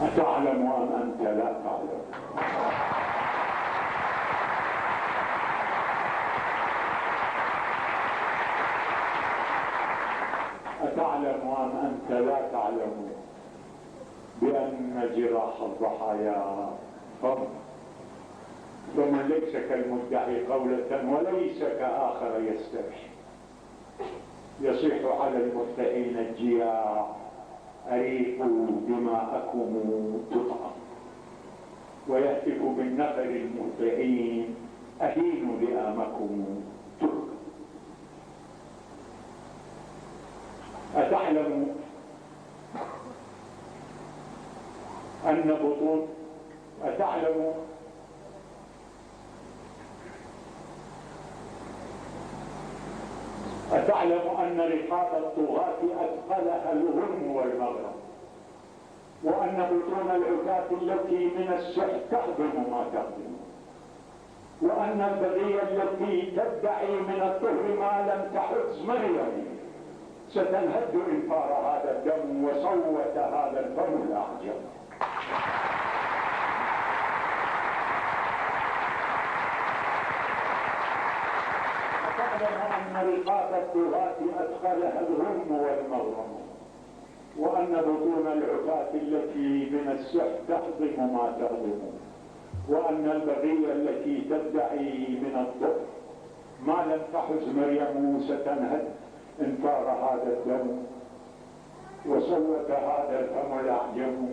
أتعلم أم أنت لا تعلم؟ أتعلم أم أنت لا تعلم بأن جراح الضحايا فضل، فمن ليس كالمدعي قولة وليس كآخر يستبحي، يصيح على المفتئين الجياع أريقوا دماءكم تطعم، ويهتف بالنفر المهطعين أهينوا لئامكم تركم. أتعلم أن بطون أتعلم أن رقاب الطغاة أثقلها الغرم والمغرم، وأن بطون العتاة التي من السحت تهضم ما تهضم، وأن البغية التي تدعي من الطهر ما لم تحز مريم ستنهد إن فار هذا الدم وصوت هذا الفم الأعجم. أتعلم أن رقاب الطغاة أثقلها الغرم والمغرم، وأن بطون العتاة التي من السحت تهضم ما تهضم، وأن البغية التي تدعي من الطهر ما لم تحز مريم ستنهد إن فار هذا الدم وصوت هذا الفم الأعجم.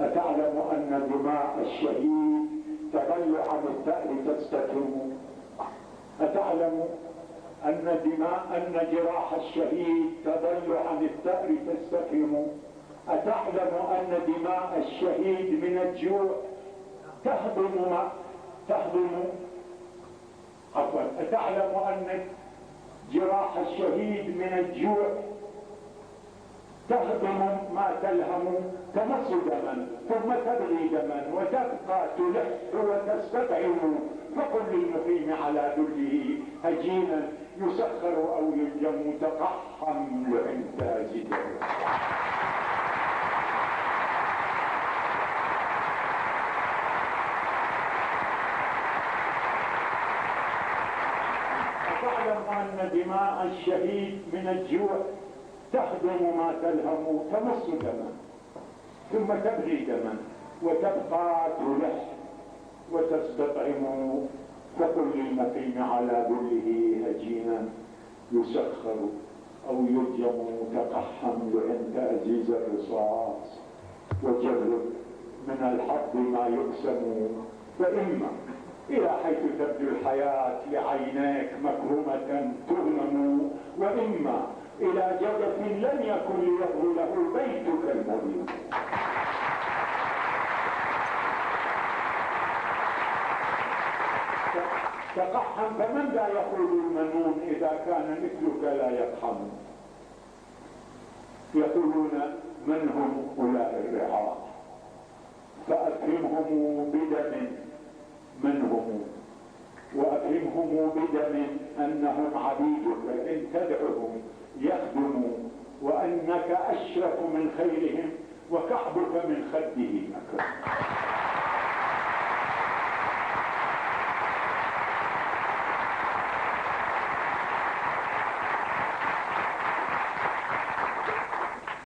أتعلم أن دماء الشهيد تظل عن الثأر تستتم، أتعلم أن جراح الشهيد تظل عن الثأر تستفهم، أتعلم أن دماء الشهيد من الجوع أتعلم أن جراح الشهيد من الجوع تهضم ما تلهم، تمص دما ثم تبغي دما وتبقى تلح وتستطعم، فقل للمقيم على ذله هجينا يسخر أو يلجم تقحم لعنتاج دم. أتعلم أن دماء الشهيد من الجوع تهضم ما تلهم، تمص دما ثم تبغي دما وتبقى تلح وتستطعم، فقل للمقيم على ذله هجينا يسخر أو يلجم تقحم لعنت أزيز الرصاص، وجرب من الحظ ما يقسم، فإما إلى حيث تبدو الحياة لعينيك مكرمة تغنم، وإما إلى جدث لن يكن ليهو له بيتك المبين. تقحم فمن لا يقول المنون إذا كان مثلك لا يقحم. يقولون من هم أولئك الرعاة، فأكرمهم بدم من هم، وأكرمهم بدم أنهم عبيدك إن تدعهم يخدموا، وأنك أشرف من خيرهم وكعبك من خده أكرم.